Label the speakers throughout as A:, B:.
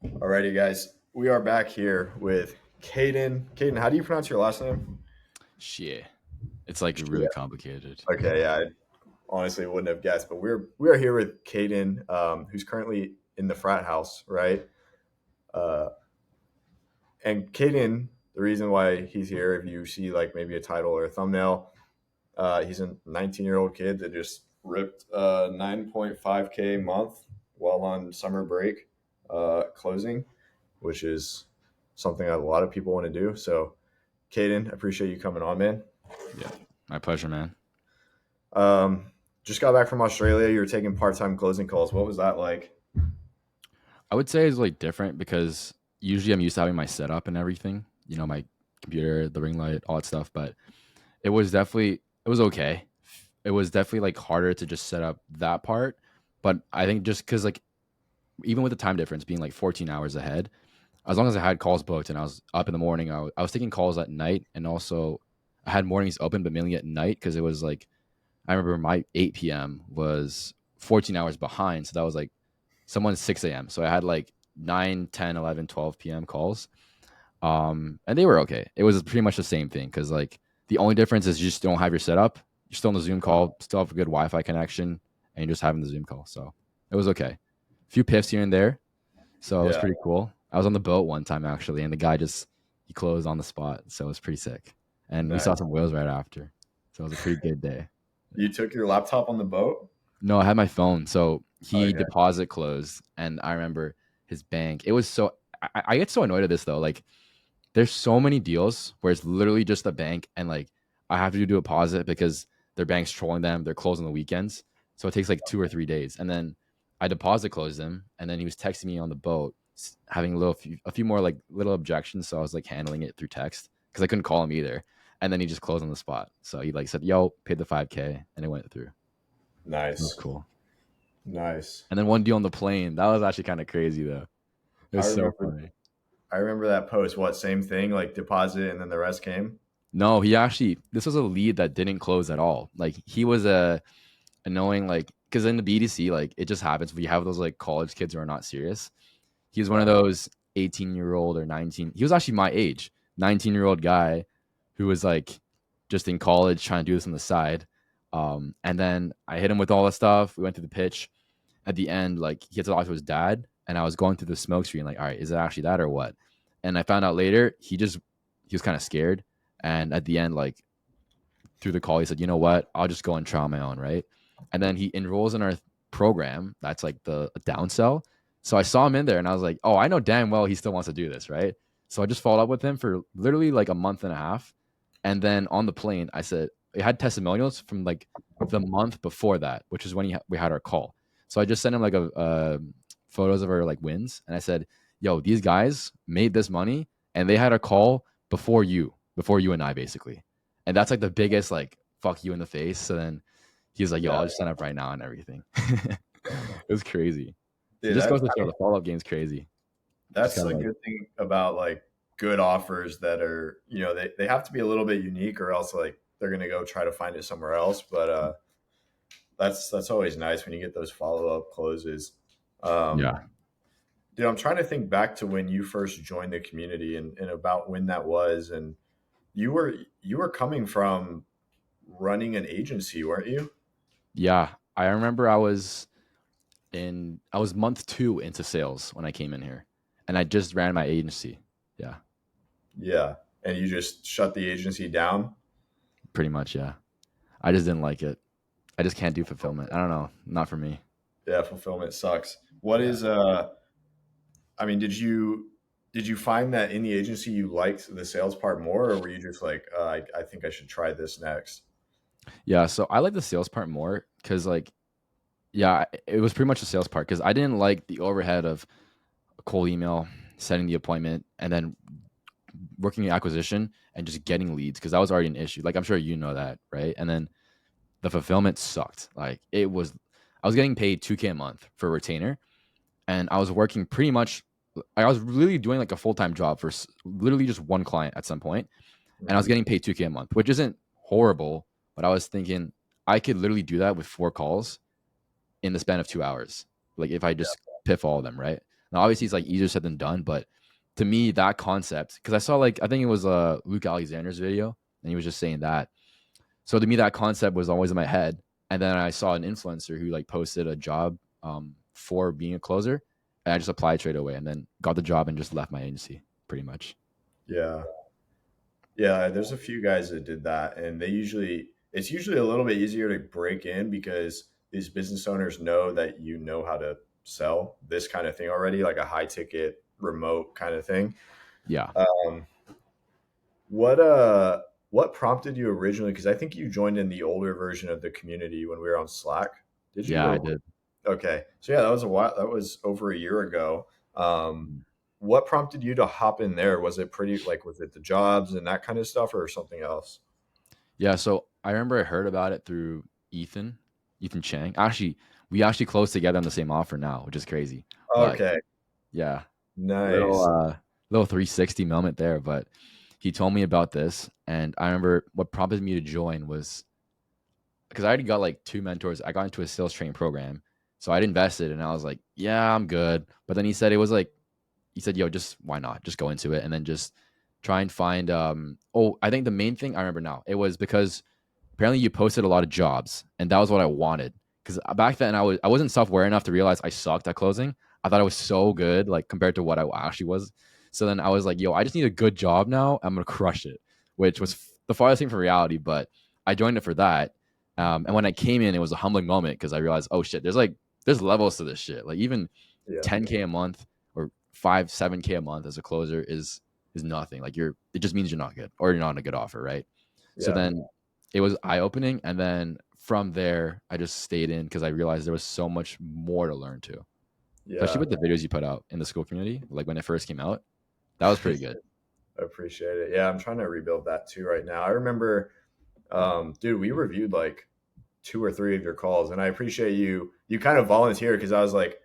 A: Alrighty, guys. We are back here with Cayden. Cayden, how do you pronounce your last name?
B: Shit. It's like really
A: Shit.
B: complicated.
A: Okay, yeah, I honestly wouldn't have guessed, but we are here with Cayden, who's currently in the frat house, right? Uh, and Cayden, the reason why he's here, if you see like maybe a title or a thumbnail, he's a 19-year-old kid that just ripped 9.5K a month while on summer break closing, which is something that a lot of people want to do. So, Cayden, I appreciate you coming on, man.
B: Yeah. My pleasure, man.
A: Um, just got back from Australia. You were taking part-time closing calls. What was that like?
B: I would say it's like different because usually I'm used to having my setup and everything, my computer, the ring light, all that stuff. But it was okay. It was definitely like harder to just set up that part. But I think just because like, even with the time difference being like 14 hours ahead, as long as I had calls booked and I was up in the morning, I was taking calls at night. And also I had mornings open, but mainly at night because it was like, I remember my 8 p.m. was 14 hours behind. So that was like someone's 6 a.m. So I had like 9, 10, 11, 12 p.m. calls. And they were okay. It was pretty much the same thing because like the only difference is you just don't have your setup. You're still on the Zoom call, still have a good Wi-Fi connection, and you're just having the Zoom call. So it was okay. A few piffs here and there. So it was
A: Yeah,
B: pretty cool. I was on the boat one time actually, and the guy just he closed on the spot. So it was pretty sick. And we saw
A: nice.
B: some whales right after. So it was a pretty good day.
A: You took your laptop on the boat?
B: No, I had my phone. So he
A: Okay.
B: deposit closed, and I remember his bank. It was so I get so annoyed at this though. Like, there's so many deals where it's literally just a bank, and like I have to do a deposit because their bank's trolling them. They're closed on the weekends, so it takes like 2 or 3 days, and then I deposit closed him, and then he was texting me on the boat, having a few more like little objections. So I was like handling it through text because I couldn't call him either, and then he just closed on the spot. So he like said, "Yo, paid the 5K," and it went through. It was
A: Nice.
B: cool.
A: Nice.
B: And then one deal on the plane. That was actually kind of crazy though. It
A: I
B: was so
A: remember
B: funny.
A: I remember that post. What, same thing, like deposit and then the rest came?
B: No, he actually this was a lead that didn't close at all. Like he was a annoying like because in the BDC like it just happens. We have those like college kids who are not serious. He was one of
A: Right.
B: those 18-year-old or 19. He was actually my age, 19-year-old guy who was like just in college trying to do this on the side. And then I hit him with all the stuff. We went through the pitch. At the end, like he had to talk to his dad, and I was going through the smoke screen, like, all right, is it actually that or what? And I found out later he was kind of scared. And at the end, like through the call, he said, you know what? I'll just go and try on my own, right? And then he enrolls in our program. That's like the downsell. So I saw him in there and I was like, oh, I know damn well he still wants to do this, right? So I just followed up with him for literally like a month and a half. And then on the plane, I said, it had testimonials from like the month before that, which is when we had our call. So I just sent him like photos of our like wins. And I said, yo, these guys made this money and they had a call before you and I basically. And that's like the biggest like fuck you in the face. So then he was like, yo,
A: Yeah.
B: I'll just sign up right now and everything. It was crazy. It
A: Dude,
B: just goes
A: that
B: to
A: I
B: show
A: mean,
B: the follow up game's crazy. Just
A: that's
B: gotta
A: a
B: like,
A: good thing about like good offers that are, they have to be a little bit unique or else like they're gonna go try to find it somewhere else. But that's always nice when you get those follow-up closes. Um,
B: yeah.
A: dude, I'm trying to think back to when you first joined the community and about when that was. And you were coming from running an agency, weren't you?
B: Yeah. I remember I was month 2 into sales when I came in here. And I just ran my agency. Yeah.
A: Yeah. And you just shut the agency down?
B: Pretty much, yeah. I just didn't like it. I just can't do fulfillment. I don't know. Not for me.
A: Yeah, fulfillment sucks. What
B: Yeah.
A: is I mean, did you find that in the agency you liked the sales part more, or were you just like, I think I should try this next?
B: Yeah. So I like the sales part more because like, yeah, it was pretty much the sales part because I didn't like the overhead of a cold email, setting the appointment, and then working the acquisition and just getting leads because that was already an issue. Like I'm sure you know that, right? And then the fulfillment sucked. Like I was getting paid 2K a month for a retainer, and I was working pretty much. I was really doing like a full time job for literally just one client at some point, and I was
A: Mhm.
B: getting paid 2K a month, which isn't horrible. But I was thinking I could literally do that with 4 calls in the span of 2 hours. Like if I just piff all of them, right? Now, obviously, it's like easier said than done, but to me, that concept, because I saw like I think it was Luke Alexander's video, and he was just saying that. So to me, that concept was always in my head, and then I saw an influencer who like posted a job for being a closer, and I just applied straight away, and then got the job and just left my agency pretty much.
A: Yeah. Yeah, there's a few guys that did that, and it's usually a little bit easier to break in because these business owners know that you know how to sell this kind of thing already, like a high ticket remote kind of thing.
B: Yeah,
A: Um, what prompted you originally? Because I think you joined in the older version of the community when we were on Slack. Did you
B: yeah, I
A: or
B: did.
A: okay? So yeah, that was a while. That was over a year ago. What prompted you to hop in there? Was it pretty like was it the jobs and that kind of stuff, or something else?
B: Yeah, so I remember I heard about it through Ethan Chang. Actually, we actually closed together on the same offer now, which is crazy. But
A: Okay,
B: yeah, little
A: nice.
B: little 360 moment there. But he told me about this, and I remember what prompted me to join was because I already got like two mentors. I got into a sales training program, so I'd invested, and I was like, yeah, I'm good. But then he said it was like he said, yo, just why not? Just go into it and then just try and find oh, I think the main thing I remember now, it was because apparently you posted a lot of jobs and that was what I wanted. Because back then I wasn't self-aware enough to realize I sucked at closing. I thought I was so good, like compared to what I actually was. So then I was like, yo, I just need a good job now. I'm gonna crush it, which was the farthest thing from reality. But I joined it for that. And when I came in, it was a humbling moment because I realized, oh shit, there's levels to this shit. Like even
A: Yeah,
B: 10K a month or 5, 7K a month as a closer is nothing. Like it just means you're not good or you're not on a good offer, right? So
A: yeah,
B: then it was eye opening, and then from there I just stayed in because I realized there was so much more to learn too, especially
A: yeah.
B: with the videos you put out in the school community. Like when it first came out, that was pretty good.
A: I appreciate it. Yeah, I'm trying to rebuild that too right now. I remember, dude, we reviewed like two or three of your calls, and I appreciate you. You kind of volunteered because I was like,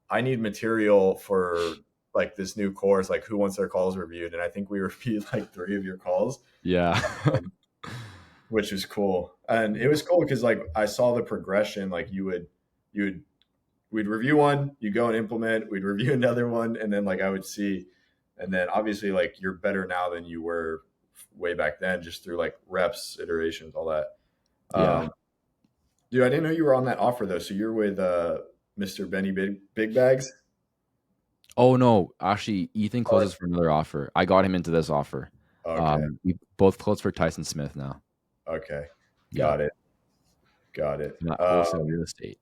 A: I need material for like this new course, like who wants their calls reviewed, and I think we reviewed like three of your calls,
B: Yeah,
A: um, which was cool. And it was cool because like I saw the progression. Like you would we'd review one, you go and implement, we'd review another one, and then like I would see, and then obviously like you're better now than you were way back then, just through like reps, iterations, all that.
B: yeah.
A: Um, dude, I didn't know you were on that offer though. So you're with Mr. Benny Big Bags.
B: Oh no, actually, Ethan
A: Oh,
B: closes for another offer. I got him into this offer.
A: okay,
B: We both closed for Tyson Smith now.
A: okay,
B: Yeah,
A: got it, got it.
B: not wholesale real estate.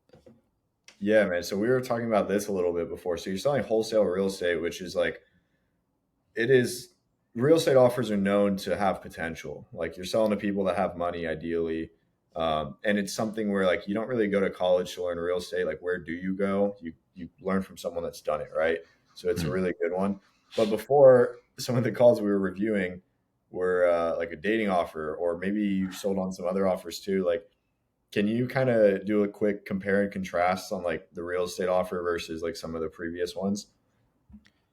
A: Yeah, man. So we were talking about this a little bit before. So you're selling wholesale real estate, which is like it is real estate offers are known to have potential. Like you're selling to people that have money, ideally, and it's something where like you don't really go to college to learn real estate. Like where do you go? You learn from someone that's done it, right? So it's a
B: Mhm.
A: really good one. But before, some of the calls we were reviewing were like a dating offer, or maybe you sold on some other offers too. Like, can you kind of do a quick compare and contrast on like the real estate offer versus like some of the previous ones?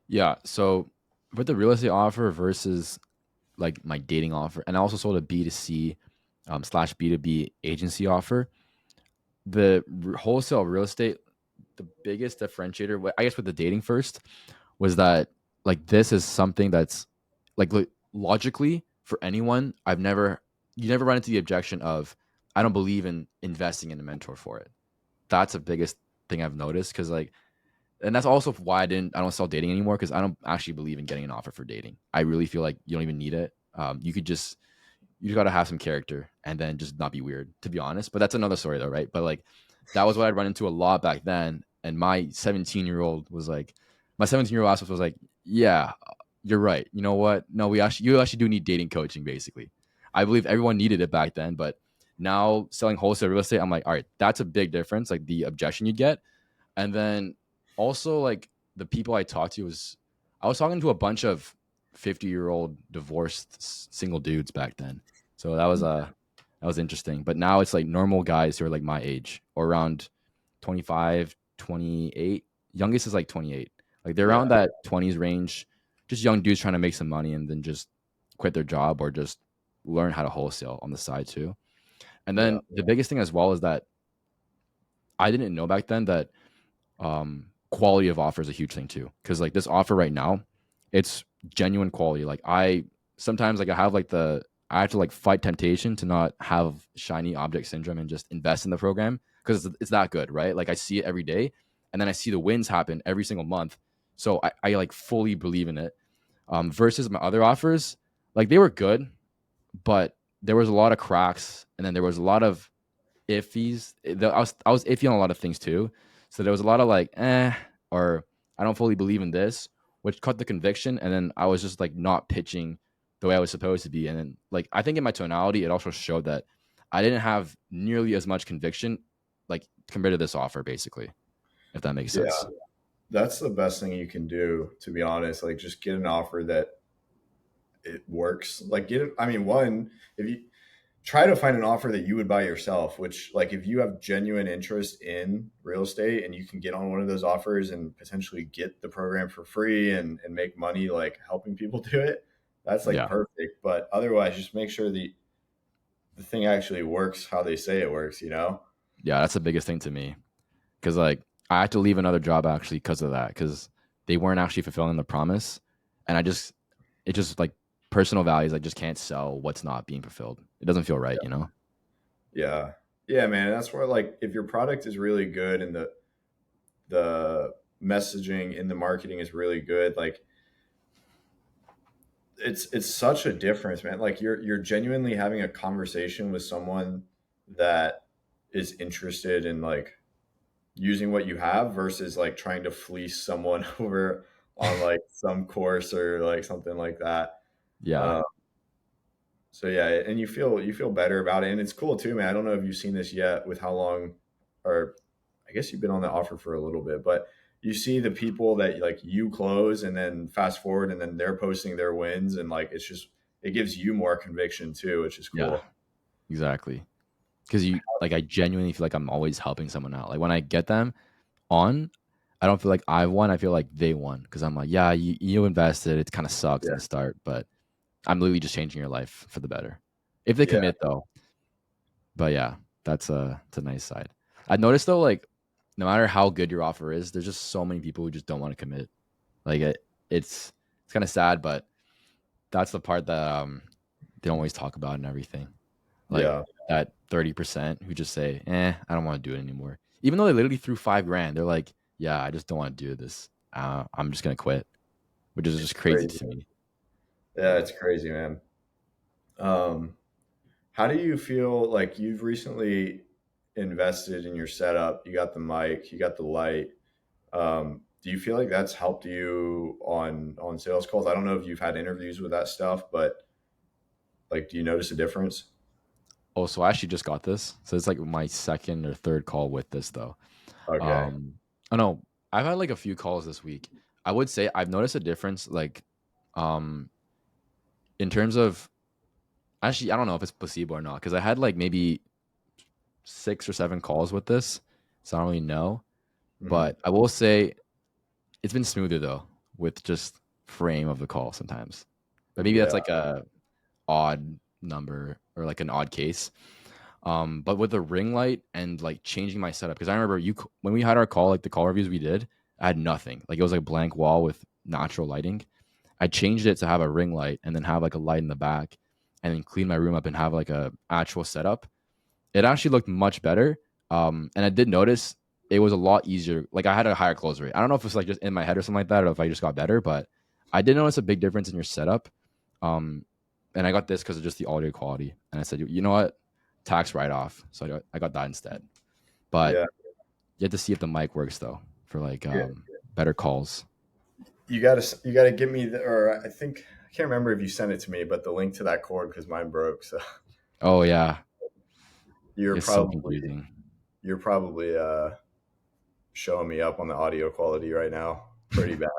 B: Yeah, so with the real estate offer versus like my dating offer, and I also sold a B2C slash B2B agency offer. The wholesale real estate, the biggest differentiator, I guess, with the dating first, was that like this is something that's like logically for anyone. You never run into the objection of I don't believe in investing in a mentor for it. That's the biggest thing I've noticed because like and that's also why I don't sell dating anymore because I don't actually believe in getting an offer for dating. I really feel like you don't even need it. You just got to have some character and then just not be weird, to be honest. But that's another story though, right? But like that was what I'd run into a lot back then. And my 17-year-old was like, my 17-year-old aspect was like, yeah, you're right. You know what? No, you actually do need dating coaching, basically. I believe everyone needed it back then, but now selling wholesale real estate, I'm like, all right, that's a big difference. Like the objection you'd get. And then also like the people I talked to I was talking to a bunch of 50-year-old divorced single dudes back then. So that was interesting. But now it's like normal guys who are like my age or around 25, 28. Youngest is like 28. Like they're
A: Yeah,
B: around that 20s range, just young dudes trying to make some money and then just quit their job or just learn how to wholesale on the side too. And
A: yeah,
B: then the biggest thing as well is that I didn't know back then that quality of offer is a huge thing too. Because like this offer right now, it's genuine quality. Like I sometimes like I have like the I have to like fight temptation to not have shiny object syndrome and just invest in the program because it's that good, right? Like I see it every day, and then I see the wins happen every single month. So I like fully believe in it. Versus my other offers, like they were good, but there was a lot of cracks, and then there was a lot of iffies. I was iffy on a lot of things too. So there was a lot of like, or I don't fully believe in this, which cut the conviction. And then I was just like not pitching the way I was supposed to be. And then like I think in my tonality, it also showed that I didn't have nearly as much conviction, like compared to this offer, basically, if that makes
A: Yeah,
B: sense.
A: that's the best thing you can do, to be honest. Like, just get an offer that it works. Like, get it. I mean, one, if you try to find an offer that you would buy yourself, which, like, if you have genuine interest in real estate and you can get on one of those offers and potentially get the program for free and make money, like helping people do it, that's like
B: Yeah.
A: perfect. But otherwise, just make sure the thing actually works how they say it works, you know?
B: Yeah. That's the biggest thing to me. Cause like I had to leave another job actually because of that. Cause they weren't actually fulfilling the promise. And it just like personal values, I just can't sell what's not being fulfilled. It doesn't feel right, you know?
A: Yeah. Yeah, man. That's where, like, if your product is really good and the messaging in the marketing is really good, like, it's such a difference, man. Like, you're genuinely having a conversation with someone that is interested in like using what you have versus like trying to fleece someone over on like some course or like something like that.
B: Yeah.
A: Uh, so yeah, and you feel better about it, and it's cool too, man. I don't know if you've seen this yet with how long, or I guess you've been on the offer for a little bit, but you see the people that like you close, and then fast forward, and then they're posting their wins, and like it gives you more conviction too, which is
B: Yeah.
A: cool.
B: Exactly. Cause you like I genuinely feel like I'm always helping someone out. Like when I get them on, I don't feel like I won. I feel like they won. Cause I'm like, yeah, you invested. It kind of sucks in
A: Yeah,
B: the start, but I'm literally just changing your life for the better. If they
A: yeah,
B: commit though. But yeah, it's a nice side. I noticed though, like no matter how good your offer is, there's just so many people who just don't want to commit. Like it's kind of sad, but that's the part that they don't always talk about and everything. Like
A: yeah.
B: that 30% who just say, I don't want to do it anymore. Even though they literally threw 5 grand, they're like, yeah, I just don't want to do this. I'm just gonna quit, which is
A: It's
B: just crazy
A: crazy.
B: to me.
A: Yeah, it's crazy, man. Um, how do you feel like you've recently invested in your setup? You got the mic, you got the light. Do you feel like that's helped you on sales calls? I don't know if you've had interviews with that stuff, but like, do you notice a difference?
B: Oh, so I actually just got this. So it's like my second or third call with this though.
A: Okay.
B: Um, oh no, I've had like a few calls this week. I would say I've noticed a difference, like, um, in terms of actually, I don't know if it's placebo or not because I had like maybe 6 or 7 calls with this, so I don't really know.
A: Hmm.
B: But I will say it's been smoother though with just frame of the call sometimes. But maybe that's
A: Yeah.
B: like a odd number or like an odd case. But with the ring light and like changing my setup, because I remember when we had our call, like the call reviews we did, I had nothing. Like it was like a blank wall with natural lighting. I changed it to have a ring light and then have like a light in the back, and then clean my room up and have like a actual setup. It actually looked much better. And I did notice it was a lot easier. Like I had a higher close rate. I don't know if it's like just in my head or something like that, or if I just got better, but I did notice a big difference in your setup. Um, and I got this because of just the audio quality. And I said, you know what, tax write off. So I got that instead. But
A: Yeah.
B: you have to see if the mic works though for like
A: Yeah.
B: better calls.
A: You gotta give me or I think I can't remember if you sent it to me, but the link to that cord because mine broke. So
B: Oh yeah,
A: you're
B: it's so
A: probably
B: confusing.
A: you're probably showing me up on the audio quality right now. Pretty bad.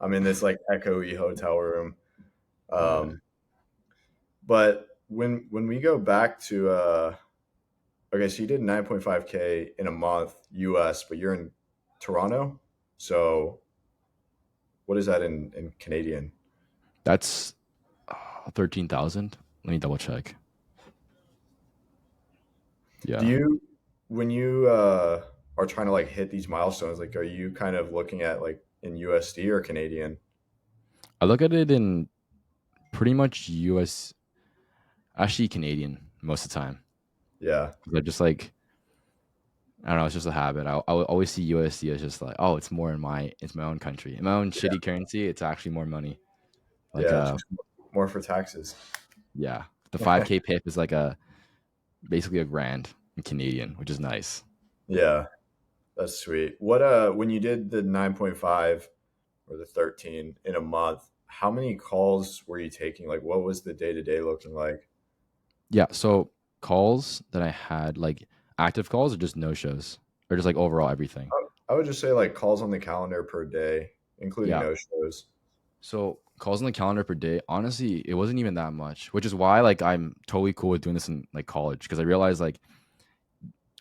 A: I'm in this like echoey hotel room.
B: Yeah,
A: Um, but when we go back to okay, so you did 9.5K in a month US, but you're in Toronto. So what is that in Canadian?
B: that's 13,000. Let me double check.
A: Do
B: Yeah,
A: you when you are trying to like hit these milestones, like are you kind of looking at like in USD or Canadian?
B: I look at it in pretty much US, actually Canadian most of the time.
A: Yeah.
B: They're just like, I don't know, it's just a habit. I would always see USD as just like, oh, it's my own country. In my own
A: Yeah.
B: shitty currency, it's actually more money. Like
A: Yeah. Just more for taxes.
B: yeah. The 5K pip is like a basically a grand in Canadian, which is nice.
A: Yeah. That's sweet. What when you did the 9.5 or the 13 in a month, how many calls were you taking? Like what was the day to day looking like?
B: Yeah. So calls that I had, like active calls or just no shows? Or just like overall everything.
A: I would just say like calls on the calendar per day, including
B: Yeah.
A: no shows.
B: So calls on the calendar per day, honestly, it wasn't even that much, which is why like I'm totally cool with doing this in like college because I realized like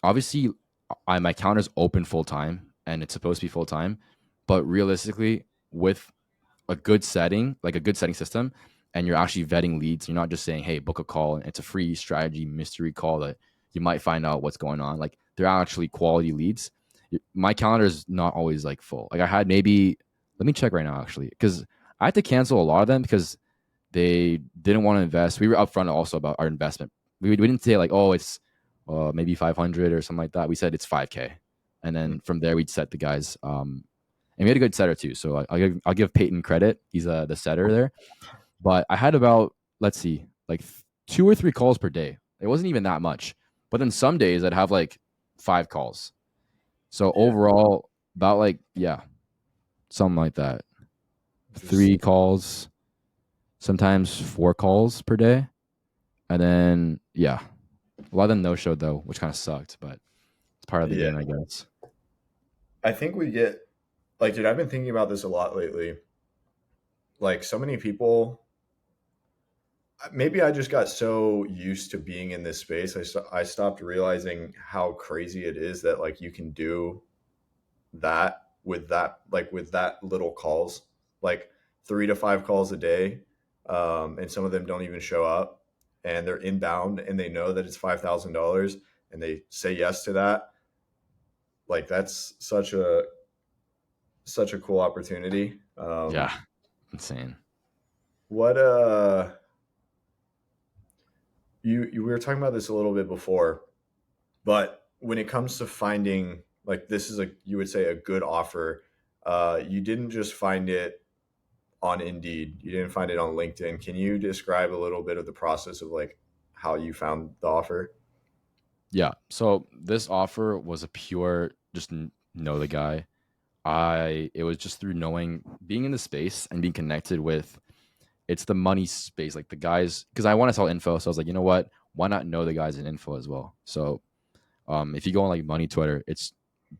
B: obviously my calendar's open full time and it's supposed to be full time, but realistically with a good setting, like a good setting system, and you're actually vetting leads, you're not just saying, "Hey, book a call," and it's a free strategy mystery call that you might find out what's going on. Like they're actually quality leads. My calendar is not always like full. Like I had maybe, let me check right now actually, because I had to cancel a lot of them because they didn't want to invest. We were upfront also about our investment. We didn't say like, oh, it's maybe 500 or something like that. We said it's 5K, and
A: Mm.
B: then from there we'd set the guys. And we had a good setter too. So I'll give Peyton credit. He's the setter there. But I had about, let's see, like 2 or 3 calls per day. It wasn't even that much. But then some days I'd have like 5 calls. So
A: Yeah.
B: overall, about like, yeah, something like that.
A: Just
B: 3 calls, sometimes 4 calls per day. And then, yeah, a lot of them no showed though, which kind of sucked, but it's part of the
A: yeah.
B: game, I guess.
A: I think we get like dude, I've been thinking about this a lot lately. Like so many people maybe I just got so used to being in this space. I stopped realizing how crazy it is that like you can do that like with that little calls, like 3 to 5 calls a day, and some of them don't even show up, and they're inbound, and they know that it's $5,000, and they say yes to that. Like that's such a cool opportunity.
B: Yeah, insane.
A: What you we were talking about this a little bit before, but when it comes to finding like this is a you would say a good offer, you didn't just find it on Indeed. You didn't find it on LinkedIn. Can you describe a little bit of the process of like how you found the offer?
B: Yeah. So this offer was a pure just know the guy. It was just through knowing, being in the space and being connected with, it's the money space, like the guys, because I want to sell info. So I was like, you know what? Why not know the guys in info as well? So if you go on like money Twitter, it's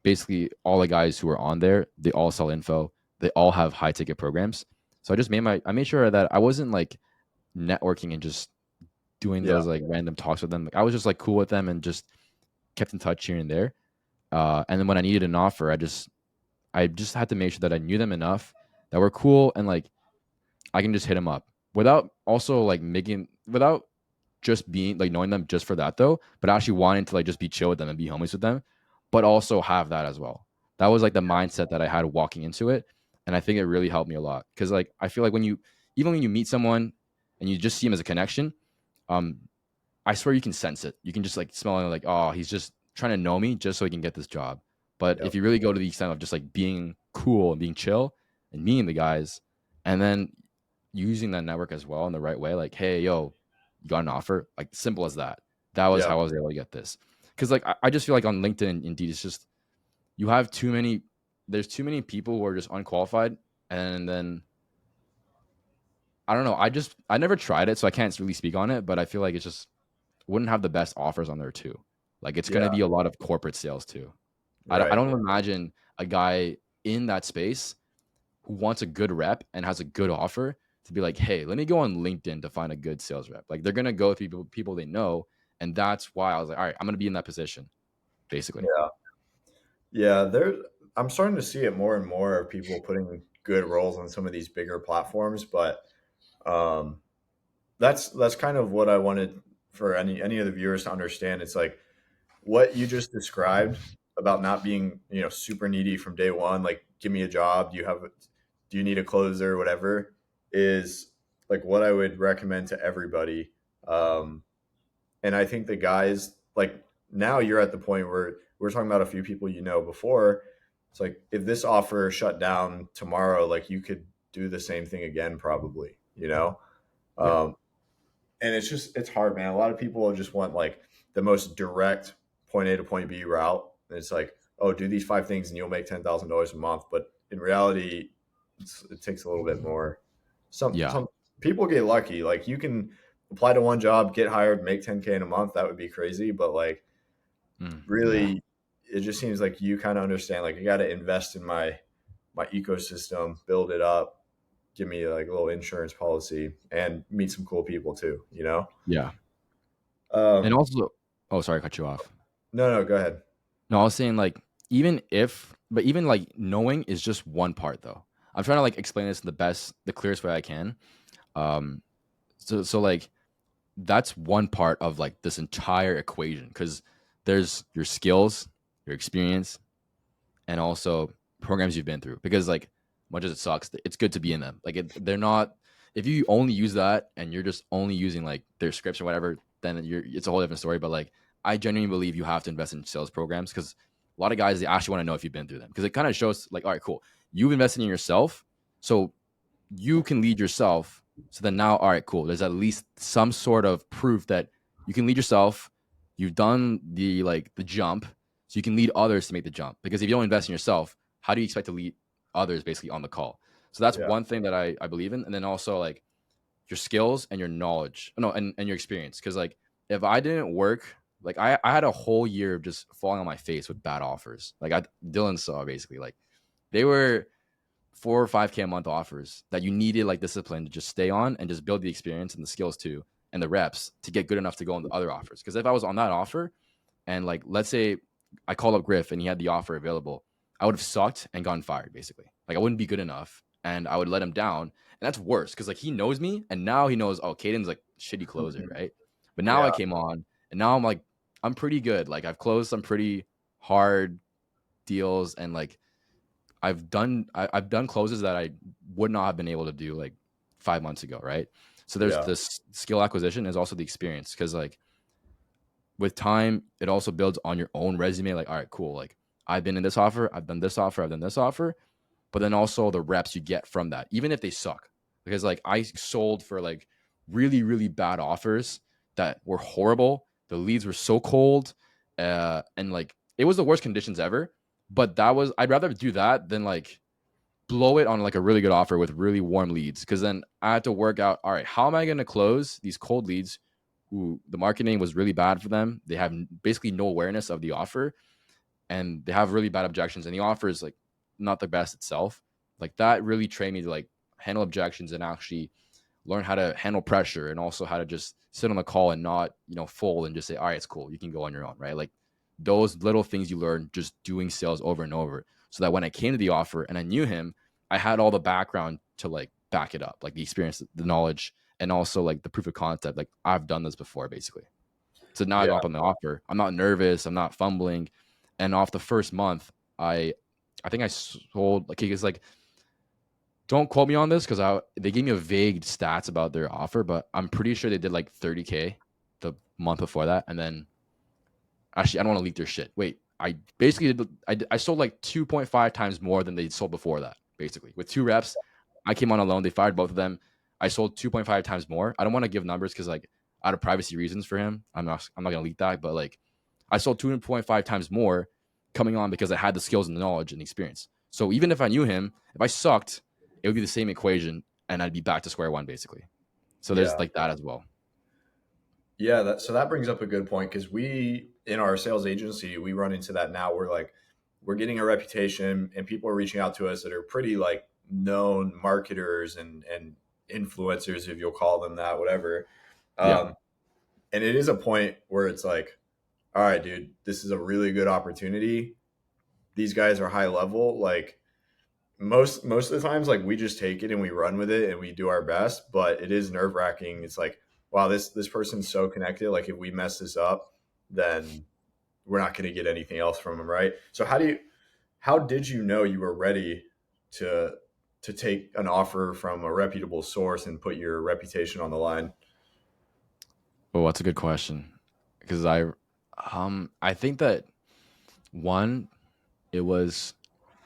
B: basically all the guys who are on there. They all sell info. They all have high ticket programs. So I made sure that I wasn't like networking and just doing
A: Yeah.
B: those like random talks with them. Like, I was just like cool with them and just kept in touch here and there. And then when I needed an offer, I just had to make sure that I knew them enough that were cool and like I can just hit them up without also like without just being like knowing them just for that though, but actually wanting to like just be chill with them and be homies with them, but also have that as well. That was like the mindset that I had walking into it. And I think it really helped me a lot. Cause like I feel like even when you meet someone and you just see him as a connection, um, I swear you can sense it. You can just like smell it like, oh, he's just trying to know me just so he can get this job. But if
A: Yep.
B: you really go to the extent of just like being cool and being chill and meeting the guys, and then using that network as well in the right way, like, hey, yo, you got an offer, like simple as that. That was
A: Yeah.
B: how I was able to get this. Because like I just feel like on LinkedIn and Indeed, it's just you have too many. There's too many people who are just unqualified, and then I don't know. I never tried it, so I can't really speak on it. But I feel like it's just wouldn't have the best offers on there too. Like it's going to
A: Yeah.
B: be a lot of corporate sales too. I
A: Right.
B: don't imagine a guy in that space who wants a good rep and has a good offer to be like, hey, let me go on LinkedIn to find a good sales rep. Like they're going to go with people they know. And that's why I was like, all right, I'm going to be in that position basically.
A: Yeah. Yeah. I'm starting to see it more and more of people putting good roles on some of these bigger platforms, but um, that's kind of what I wanted for any of the viewers to understand. It's like what you just described. about not being, super needy from day one, like give me a job, do you need a closer or whatever, is like what I would recommend to everybody. And I think the guys, like, now you're at the point where we're talking about a few people before. It's like if this offer shut down tomorrow, like you could do the same thing again, probably.
B: Yeah.
A: Um, and it's hard, man. A lot of people just want like the most direct point A to point B route. And it's like, oh, do these 5 things and you'll make $10,000 a month. But in reality, it takes a little bit more.
B: Yeah.
A: Some people get lucky. Like you can apply to one job, get hired, make 10K in a month. That would be crazy. But like
B: Yeah.
A: really, it just seems like you kind of understand. Like I got to invest in my ecosystem, build it up, give me like a little insurance policy, and meet some cool people too.
B: Yeah. And
A: Um,
B: also, oh, sorry, I cut you off.
A: no, no, go ahead.
B: No, I was saying like even like knowing is just one part though. I'm trying to like explain this in the clearest way I can. Um, so like that's one part of like this entire equation because there's your skills, your experience, and also programs you've been through. Because like much as it sucks, it's good to be in them. Like they're not. If you only use that and you're just only using like their scripts or whatever, then it's a whole different story. But like I genuinely believe you have to invest in sales programs because a lot of guys they actually want to know if you've been through them because it kind of shows like all right, cool, you've invested in yourself, so you can lead yourself. So then now, all right, cool. There's at least some sort of proof that you can lead yourself. You've done the jump, so you can lead others to make the jump. Because if you don't invest in yourself, how do you expect to lead others basically on the call? So that's
A: Yeah.
B: one thing that I believe in. And then also like your skills and your knowledge. No, and your experience. Because like if I didn't work, like I had a whole year of just falling on my face with bad offers. Like Dylan saw basically like they were 4 or 5K a month offers that you needed like discipline to just stay on and just build the experience and the skills too and the reps to get good enough to go on the other offers. Because if I was on that offer and like let's say I called up Griff and he had the offer available, I would have sucked and gotten fired basically. Like I wouldn't be good enough and I would let him down. And that's worse because like he knows me and now he knows oh Cayden's like shitty closer,
A: Mhm.
B: right? But now I
A: Yeah.
B: came on and now I'm like I'm pretty good. Like I've closed some pretty hard deals and like I've done closes that I would not have been able to do like 5 months ago, right? So there's
A: Yeah.
B: this skill acquisition is also the experience because like with time it also builds on your own resume. Like all right, cool. Like I've been in this offer, I've done this offer, I've done this offer, but then also the reps you get from that, even if they suck. Because like I sold for like really really bad offers that were horrible. The leads were so cold, and like it was the worst conditions ever. But that was I'd rather do that than like blow it on like a really good offer with really warm leads because then I had to work out all right, how am I going to close these cold leads who the marketing was really bad for them, they have basically no awareness of the offer and they have really bad objections and the offer is like not the best itself. Like that really trained me to like handle objections and actually learn how to handle pressure and also how to just sit on the call and not fold and just say all right, it's cool, you can go on your own, right? Like those little things you learn just doing sales over and over so that when I came to the offer and I knew him, I had all the background to like back it up, like the experience, the knowledge, and also like the proof of concept, like I've done this before basically. So now I go
A: Yeah.
B: up on the offer, I'm not nervous, I'm not fumbling. And off the first month I think I sold like because like don't quote me on this because they gave me a vague stats about their offer, but I'm pretty sure they did like 30K the month before that. And then actually, I don't want to leak their shit. Wait, I basically I sold like 2.5 times more than they sold before that. Basically, with 2 reps, I came on alone. They fired both of them. I sold 2.5 times more. I don't want to give numbers because like out of privacy reasons for him, I'm not gonna leak that. But like I sold 2.5 times more coming on because I had the skills and the knowledge and the experience. So even if I knew him, if I sucked, it would be the same equation and I'd be back to square one basically. So there's
A: Yeah.
B: like that as well.
A: Yeah. So that brings up a good point because we, in our sales agency, we run into that now. We're getting a reputation and people are reaching out to us that are pretty like known marketers and influencers, if you'll call them that, whatever.
B: Yeah.
A: Um, and it is a point where it's like, all right, dude, this is a really good opportunity. These guys are high level. Like most of the times, like we just take it and we run with it and we do our best, but it is nerve wracking. It's like, wow, this person's so connected. Like if we mess this up, then we're not going to get anything else from him, right? So how did you know you were ready to to take an offer from a reputable source and put your reputation on the line?
B: Oh, that's a good question. Because I think that one, it was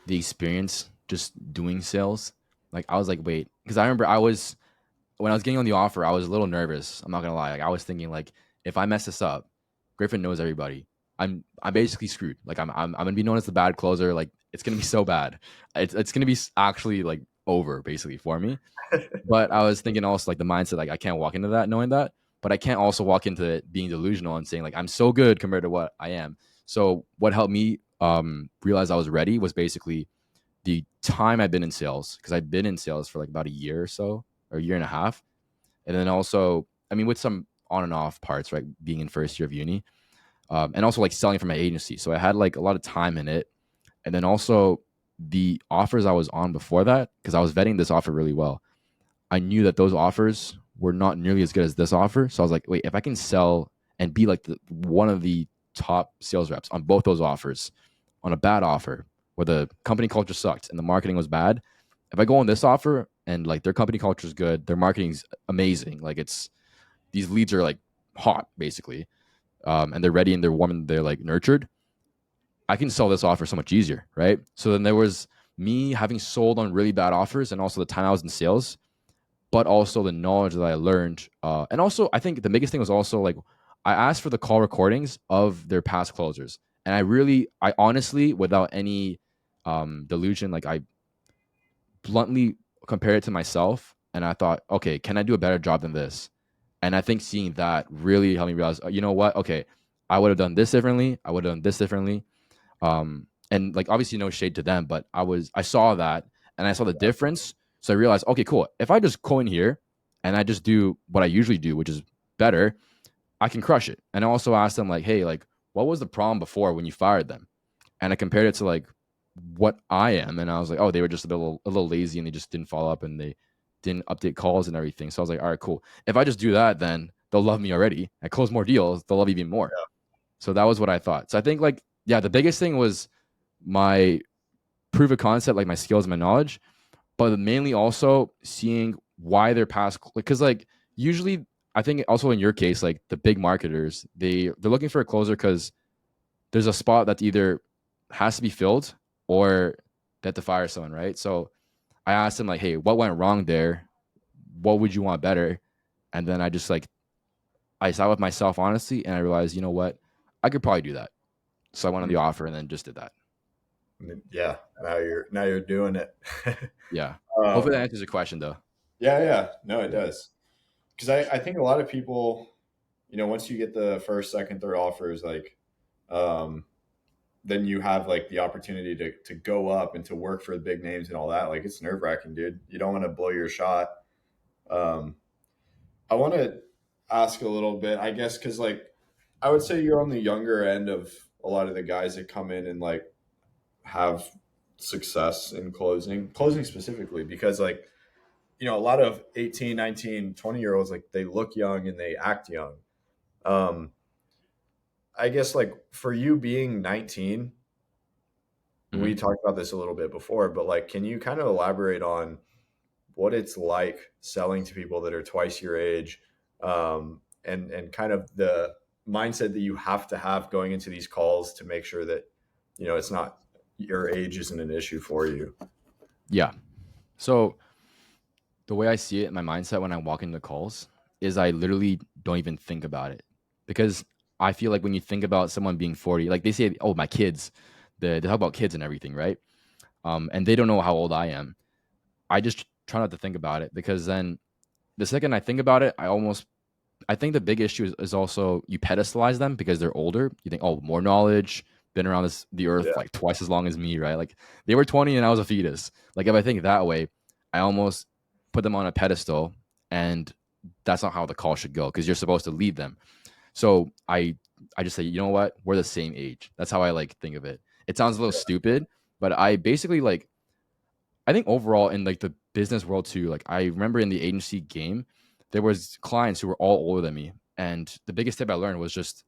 B: the experience just doing sales. Like I was like, wait, because I remember when I was getting on the offer, I was a little nervous. I'm not gonna lie. Like I was thinking like, if I mess this up, Griffin knows everybody. I'm basically screwed. Like I'm gonna be known as the bad closer. Like it's gonna be so bad. It's gonna be actually like over basically for me. But I was thinking also like the mindset, like I can't walk into that knowing that, but I can't also walk into it being delusional and saying like I'm so good compared to what I am. So what helped me realize I was ready was basically the time I've been in sales, because I've been in sales for like about a year or so, or a year and a half, and then also I mean with some on and off parts, right? Being in first year of uni, and also like selling for my agency, so I had like a lot of time in it, and then also the offers I was on before that, because I was vetting this offer really well. I knew that those offers were not nearly as good as this offer. So I was like, wait, if I can sell and be like one of the top sales reps on both those offers, on a bad offer where the company culture sucked and the marketing was bad, if I go on this offer and like their company culture is good, their marketing's amazing, like it's these leads are like hot basically, and they're ready and they're warm and they're like nurtured, I can sell this offer so much easier, right? So then there was me having sold on really bad offers and also the time I was in sales, but also the knowledge that I learned. And also, I think the biggest thing was also like I asked for the call recordings of their past closers, and I honestly, without any delusion, like I bluntly compared it to myself, and I thought, okay, can I do a better job than this? And I think seeing that really helped me realize, you know what? Okay, I would have done this differently. I would have done this differently. And like obviously no shade to them, but I saw that and I saw the difference. So I realized, okay, cool. If I just go in here and I just do what I usually do, which is better, I can crush it. And I also asked them like, hey, like what was the problem before when you fired them? And I compared it to like what I am, and I was like, oh, they were just a little lazy and they just didn't follow up and they didn't update calls and everything. So I was like, all right, cool. If I just do that, then they'll love me already. I close more deals, they'll love even more. So that was what I thought. So I think like yeah, the biggest thing was my proof of concept, like my skills and my knowledge, but mainly also seeing why they're past, because like usually I think also in your case, like the big marketers, they're looking for a closer because there's a spot that either has to be filled or they have to fire someone, right? So I asked them like, hey, what went wrong there? What would you want better? And then I just like I sat with myself honestly, and I realized, you know what, I could probably do that. So I went on the
A: Mm.
B: offer and then just did that.
A: Yeah, now you're doing it.
B: Yeah. Hopefully that
A: um,
B: answers your question though.
A: yeah, no, it
B: Yeah.
A: does. Because I think a lot of people, you know, once you get the first, second, third offers, like, um, then you have like the opportunity to go up and to work for the big names and all that. Like, it's nerve wracking, dude. You don't want to blow your shot. Um, I want to ask a little bit, I guess, because like I would say you're on the younger end of a lot of the guys that come in and like have success in closing specifically, because like, you know, a lot of 18, 19, 20 year olds, like they look young and they act young. Um, I guess like for you being 19, we
B: Hmm.
A: talked about this a little bit before, but like, can you kind of elaborate on what it's like selling to people that are twice your age, and kind of the mindset that you have to have going into these calls to make sure that, you know, it's not, your age isn't an issue for you.
B: Yeah. So the way I see it in my mindset when I walk into calls is I literally don't even think about it, because I feel like when you think about someone being 40, like they say, oh, my kids, they talk about kids and everything, right? And they don't know how old I am. I just try not to think about it, because then the second I think about it, I think the big issue is also you pedestalize them because they're older. You think, oh, more knowledge, been around the earth
A: Yeah.
B: like twice as long as me, right? Like they were 20 and I was a fetus. Like if I think that way, I almost put them on a pedestal, and that's not how the call should go, because you're supposed to lead them. So I just say, you know what, we're the same age. That's how I like think of it. It sounds a little stupid, but I basically like I think overall in like the business world too, like I remember in the agency game, there was clients who were all older than me. And the biggest tip I learned was just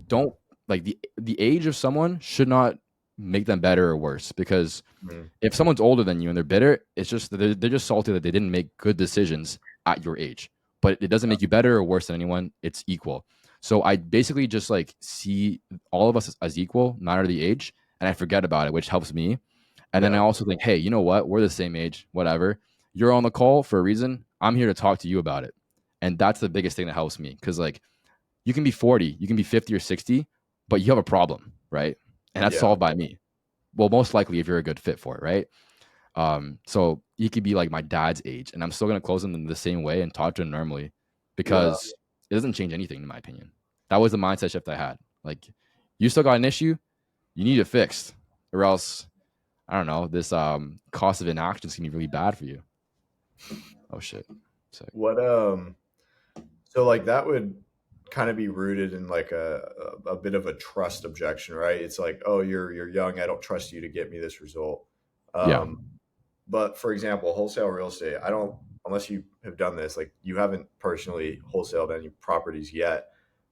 B: don't like the age of someone should not make them better or worse, because
A: Mm,
B: if someone's older than you and they're bitter, it's just that they're just salty that they didn't make good decisions at your age. But it doesn't make you better or worse than anyone. It's equal. So I basically just like see all of us as equal, no matter the age, and I forget about it, which helps me. And then I
A: yeah,
B: also think, hey, you know what? We're the same age, whatever. You're on the call for a reason. I'm here to talk to you about it. And that's the biggest thing that helps me. Cause like you can be 40, you can be 50 or 60, but you have a problem, right? And that's
A: yeah,
B: solved by me. Well, most likely if you're a good fit for it, right? So he could be like my dad's age, and I'm still gonna close him in the same way and talk to him normally,
A: yeah,
B: because it doesn't change anything in my opinion. That was the mindset shift I had. Like, you still got an issue, you need it fixed, or else I don't know. This cost of inaction is gonna be really bad for you. Oh shit. So
A: what so like that would kind of be rooted in like a bit of a trust objection, right? It's like, oh, you're young, I don't trust you to get me this result.
B: yeah,
A: um but for example, wholesale real estate, I don't, unless you have done this, like you haven't personally wholesaled any properties yet.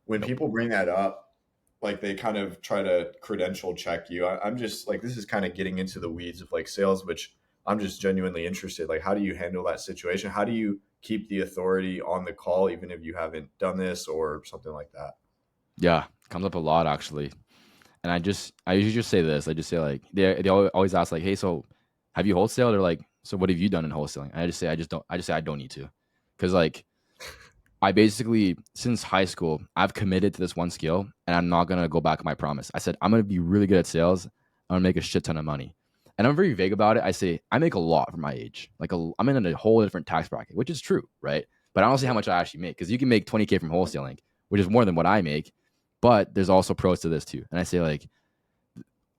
A: When
B: nope.
A: people bring that up, like they kind of try to credential check you. I'm just like, this is kind of getting into the weeds of like sales, which I'm just genuinely interested. Like, how do you handle that situation? How do you keep the authority on the call, even if you haven't done this or something like that?
B: Yeah, comes up a lot actually. And I usually just say this. I just say like they always ask like, hey, so have you wholesaled? Or like, so what have you done in wholesaling? And I just say I just say I don't need to, because like I basically, since high school, I've committed to this one skill, and I'm not gonna go back on my promise. I said I'm gonna be really good at sales. I'm gonna make a shit ton of money, and I'm very vague about it. I say I make a lot for my age. Like I'm in a whole different tax bracket, which is true, right? But I don't say how much I actually make, because you can make 20K from wholesaling, which is more than what I make. But there's also pros to this too. And I say like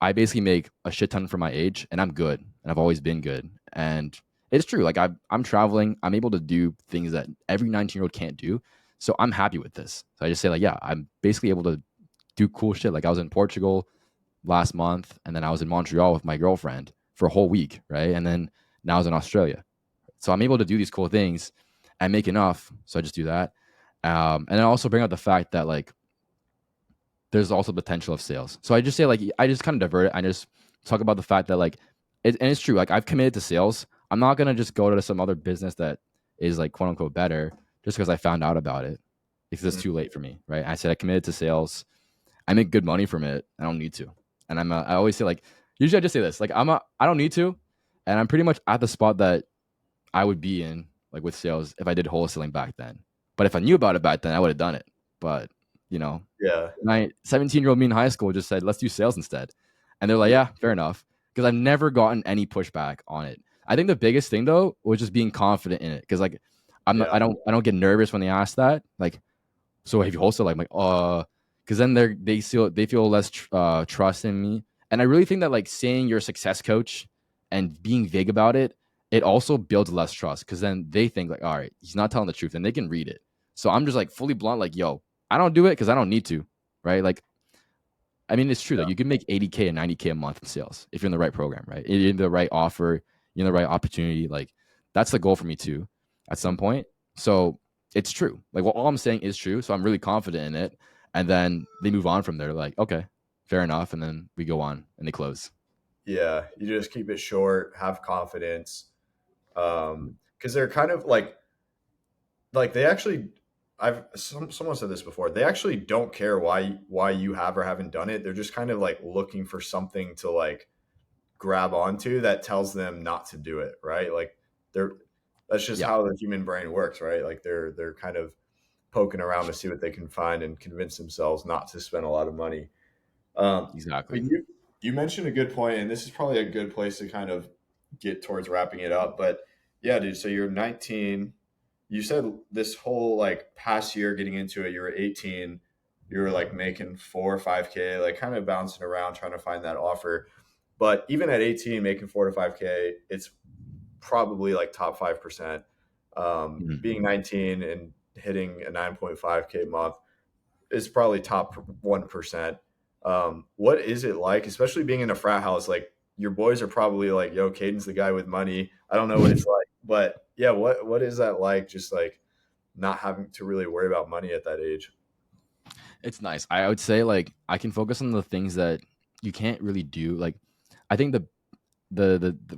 B: I basically make a shit ton for my age, and I'm good, and I've always been good. And it's true. Like I'm traveling, I'm able to do things that every 19-year-old can't do. So I'm happy with this. So I just say like, yeah, I'm basically able to do cool shit. Like I was in Portugal last month, and then I was in Montreal with my girlfriend for a whole week, right? And then now I was in Australia. So I'm able to do these cool things and make enough. So I just do that. And I also bring up the fact that like there's also potential of sales. So I just say like I just kind of divert it. I just talk about the fact that like and it's true. Like I've committed to sales. I'm not gonna just go to some other business that is like quote unquote better just because I found out about it, because it's
A: Mhm.
B: too late for me, right? I said I committed to sales. I make good money from it. I don't need to. And I always say like usually I just say this like I don't need to, and I'm pretty much at the spot that I would be in like with sales if I did wholesaling back then. But if I knew about it back then, I would have done it. But you know,
A: Yeah,
B: my 17-year-old me in high school just said, let's do sales instead. And they're like,
A: yeah,
B: yeah, fair enough. Because I've never gotten any pushback on it. I think the biggest thing though was just being confident in it. Because like
A: yeah,
B: I don't get nervous when they ask that. Like, so have you hosted? Like, I'm like, because then they feel less trust in me. And I really think that like saying you're a success coach and being vague about it, it also builds less trust, because then they think like, all right, he's not telling the truth, and they can read it. So I'm just like fully blunt, like, yo, I don't do it because I don't need to, right? Like, I mean, it's true that
A: yeah.
B: you can make 80K and 90K a month in sales if you're in the right program, right? You're in the right offer, you're in the right opportunity. Like, that's the goal for me too, at some
A: Mhm.
B: point. So it's true. Like, what all I'm saying is true. So I'm really confident in it. And then they move on from there. Like, okay, fair enough. And then we go on and they close.
A: Yeah, you just keep it short, have confidence. Because they're kind of like they actually, someone said this before. They actually don't care why you have or haven't done it. They're just kind of like looking for something to like grab onto that tells them not to do it, right? Like they're that's just
B: Yeah,
A: how the human brain works, right? Like they're kind of poking around to see what they can find and convince themselves not to spend a lot of money. But
B: exactly.
A: you mentioned a good point, and this is probably a good place to kind of get towards wrapping it up. But yeah, dude. So you're 19. You said this whole like past year getting into it, you were 18. You were like making 4 or 5K, like kind of bouncing around trying to find that offer. But even at 18, making 4 to 5K, it's probably like top 5%.
B: Mhm.
A: Being 19 and hitting a 9.5K month is probably top 1%. What is it like, especially being in a frat house? Like your boys are probably like, "Yo, Cayden's the guy with money." I don't know what it's like, but yeah, what is that like? Just like not having to really worry about money at that age.
B: It's nice. I would say like I can focus on the things that you can't really do. Like I think the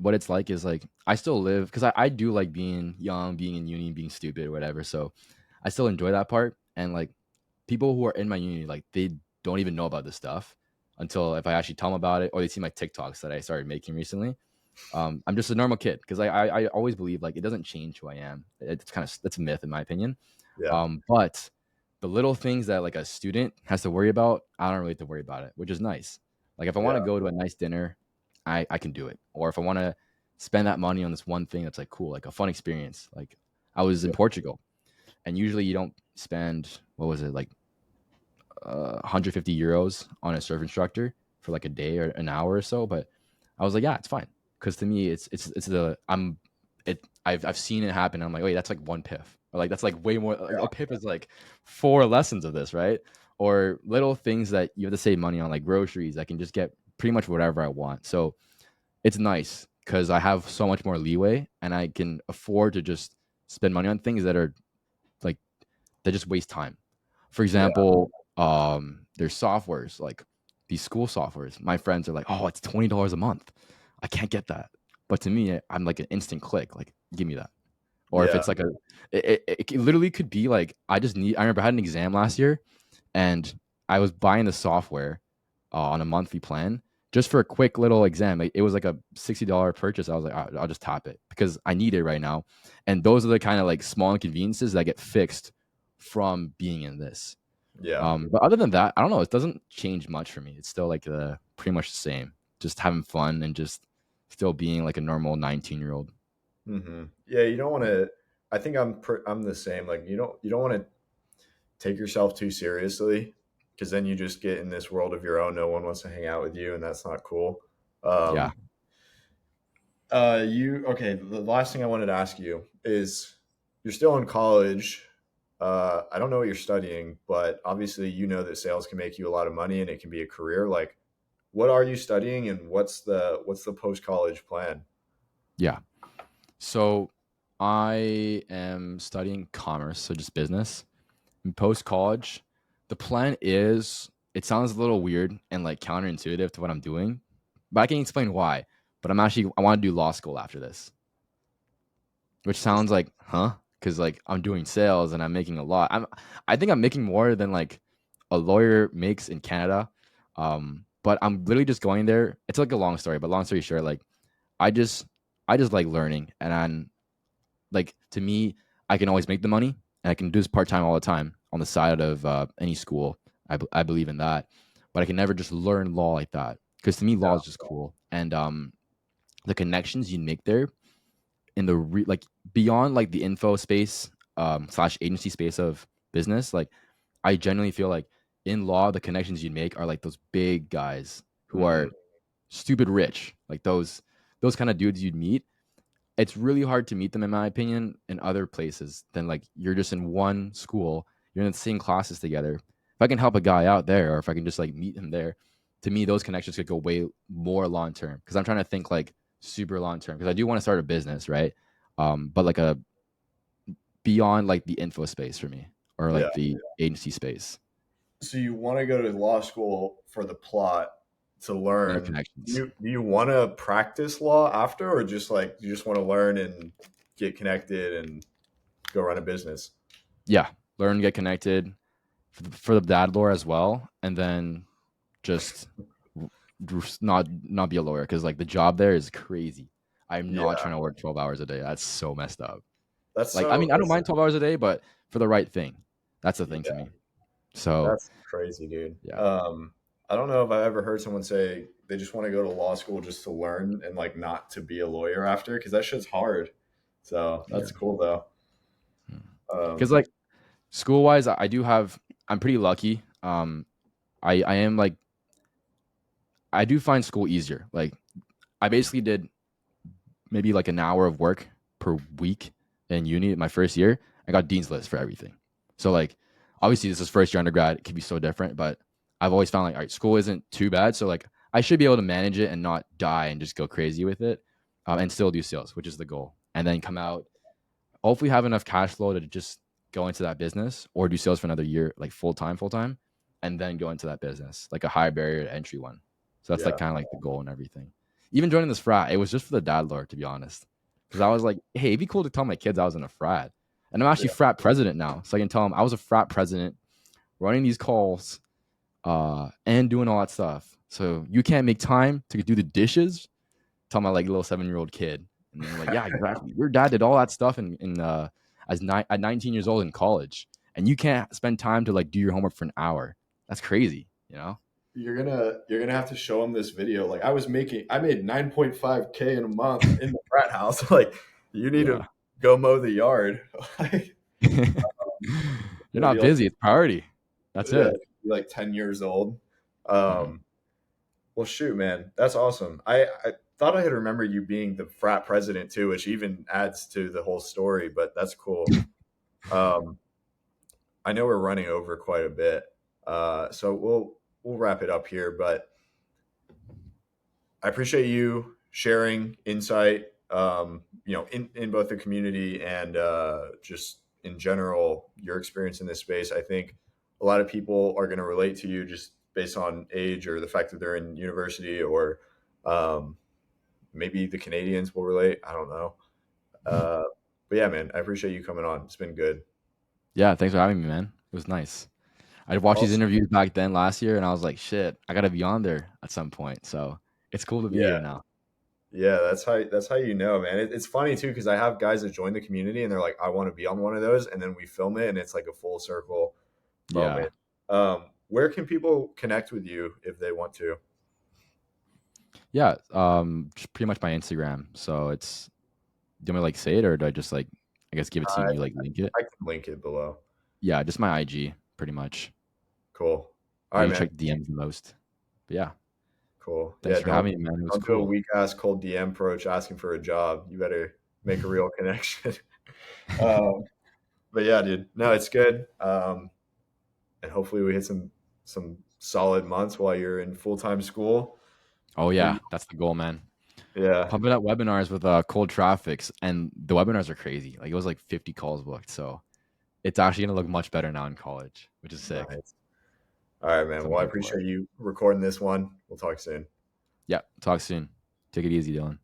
B: what it's like is like I still live because I do like being young, being in uni, being stupid or whatever. So I still enjoy that part. And like people who are in my uni, like they don't even know about this stuff until if I actually tell them about it or they see my TikToks that I started making recently. I'm just a normal kid because I always believe like it doesn't change who I am. It's kind of that's a myth in my opinion.
A: Yeah,
B: But the little things that like a student has to worry about, I don't really have to worry about it, which is nice. Like if I want to
A: yeah,
B: go to a nice dinner, I can do it. Or if I want to spend that money on this one thing that's like cool, like a fun experience. Like I was in
A: yeah,
B: Portugal, and usually you don't spend what was it like 150 euros on a surf instructor for like a day or an hour or so. But I was like, yeah, it's fine because to me, it's the I'm it I've seen it happen. I'm like, wait, that's like one piff, or like that's like way more. Like, a piff is like 4 lessons of this, right? Or little things that you have to save money on, like groceries. I can just get pretty much whatever I want. So it's nice because I have so much more leeway and I can afford to just spend money on things that are like that just waste time. For
A: yeah,
B: example, there's softwares like these school softwares. My friends are like, "Oh, it's $20 a month. I can't get that." But to me, I'm like an instant click. Like, give me that. Or if
A: yeah,
B: it's like it literally could be like I just need. I remember I had an exam last year, and I was buying the software on a monthly plan just for a quick little exam. It was like a $60 purchase. I was like, I'll just tap it because I need it right now. And those are the kind of like small inconveniences that get fixed from being in this.
A: yeah.
B: But other than that, I don't know. It doesn't change much for me. It's still like pretty much the same. Just having fun and just still being like a normal 19-year-old.
A: Yeah, you don't want to. I think I'm the same. Like you don't want to take yourself too seriously because then you just get in this world of your own. No one wants to hang out with you, and that's not cool.
B: Yeah.
A: Um, you okay? The last thing I wanted to ask you is, you're still in college. I don't know what you're studying, but obviously you know that sales can make you a lot of money and it can be a career. Like, what are you studying, and what's the post college plan?
B: Yeah. So I am studying commerce, so just business. Post college, the plan is it sounds a little weird and like counterintuitive to what I'm doing, but I can explain why. But I want to do law school after this, which sounds like, huh? Because like I'm doing sales and I'm making a lot. I think I'm making more than like a lawyer makes in Canada. But I'm literally just going there. It's like a long story, but long story short, like I just I just like learning and I'm like to me, I can always make the money and I can do this part time all the time on the side of any school. I believe in that, but I can never just learn law like that because to me, law is just cool and the connections you make there in the like beyond like the info space slash agency space of business. Like I genuinely feel like in law, the connections you make are like those big guys who
A: Mm-hmm.
B: are stupid rich, like those kind of dudes you'd meet. It's really hard to meet them in my opinion in other places than like you're just in one school, you're in the same classes together. If I can help a guy out there or if I can just like meet him there, to me those connections could go way more long term because I'm trying to think like super long term because I do want to start a business, right? But like a beyond like the info space for me or
A: Yeah.
B: like the agency space
A: So you want to go to law school for the plot to
B: and the
A: learn.
B: connections.
A: Do you want to practice law after, or just like you just want to learn and get connected and go run a business?
B: Yeah, learn, get connected for the dad lore as well, and then just not be a lawyer because like the job there is crazy. I'm not
A: Yeah,
B: trying to work 12 hours a day. That's so messed up.
A: that's
B: Like, I
A: so
B: mean, I don't mind 12 hours a day, but for the right thing, that's the thing to
A: yeah,
B: me. So
A: that's crazy, dude.
B: yeah,
A: I don't know if I ever heard someone say they just want to go to law school just to learn and like not to be a lawyer after, because that shit's hard. So
B: yeah.
A: that's cool though.
B: Because
A: Um,
B: like school wise, I do have. I'm pretty lucky. I am like I do find school easier. Like I basically did maybe like an hour of work per week in uni my first year. I got dean's list for everything. So like obviously this is first year undergrad. It could be so different, but I've always found like all right, school isn't too bad. So like I should be able to manage it and not die and just go crazy with it, and still do sales, which is the goal. And then come out, hopefully have enough cash flow to just go into that business or do sales for another year, like full time, full time. and then go into that business, like a high barrier to entry one. So that's like
A: Yeah.
B: kind of like the goal and everything. Even joining this frat, it was just for the dad lore, to be honest. Because I was like, hey, it'd be cool to tell my kids I was in a frat. And I'm actually
A: Yeah.
B: frat president now. So I can tell them I was a frat president running these calls and doing all that stuff. So you can't make time to do the dishes. Tell my like little 7-year-old kid. And then like, yeah, exactly. Your dad did all that stuff at 19 years old in college. And you can't spend time to like do your homework for an hour. That's crazy, you know?
A: You're gonna have to show him this video. Like I made 9.5K in a month in the frat house. Like you need to
B: Yeah.
A: go mow the yard. Like
B: You're
A: it'll be
B: not
A: like
B: busy. It's priority. That's
A: yeah,
B: it.
A: be like 10 years old.
B: Mhm.
A: Um, well, shoot, man, that's awesome. I thought I had remembered you being the frat president too, which even adds to the whole story. But that's cool. Um, I know we're running over quite a bit, so we'll wrap it up here. But I appreciate you sharing insight, in both the community and just in general, your experience in this space. I think a lot of people are going to relate to you just based on age or the fact that they're in university, or um, maybe the Canadians will relate. I don't know. Uh, but yeah, man, I appreciate you coming on. It's been good.
B: Yeah, thanks for having me, man. It was nice. I watched these
A: Also,
B: interviews back then last year, and I was like, shit, I gotta be on there at some point. So it's cool to be
A: yeah,
B: here now.
A: yeah, that's how you know, man. It's funny too because I have guys that join the community and they're like, I want to be on one of those, and then we film it and it's like a full circle
B: Yeah.
A: moment. Where can people connect with you if they want to?
B: Yeah. Just pretty much my Instagram. So it's do you want me to like say it or do I just like I guess give it to you
A: Uh,
B: and you like link it?
A: I can link it below.
B: Yeah, just my IG, pretty much.
A: Cool. All
B: I
A: right,
B: usually
A: man.
B: check DMs the most. But yeah.
A: Cool.
B: Thanks
A: Yeah,
B: for
A: don't
B: having me, man. It was
A: don't do a
B: cool.
A: weak ass cold DM approach asking for a job. You better make a real connection. um, but yeah, dude. No, it's good. And hopefully we hit some solid months while you're in full time school.
B: Oh
A: Maybe
B: yeah, that's the goal, man.
A: yeah.
B: Pumping up webinars with cold traffics and the webinars are crazy. Like it was like 50 calls booked. So it's actually gonna look much better now in college, which is sick.
A: Nice. All right, man.
B: So I'm
A: Well, I
B: hyped for it.
A: appreciate you recording this one. We'll talk soon.
B: Yeah, talk soon. Take it easy, Dylan.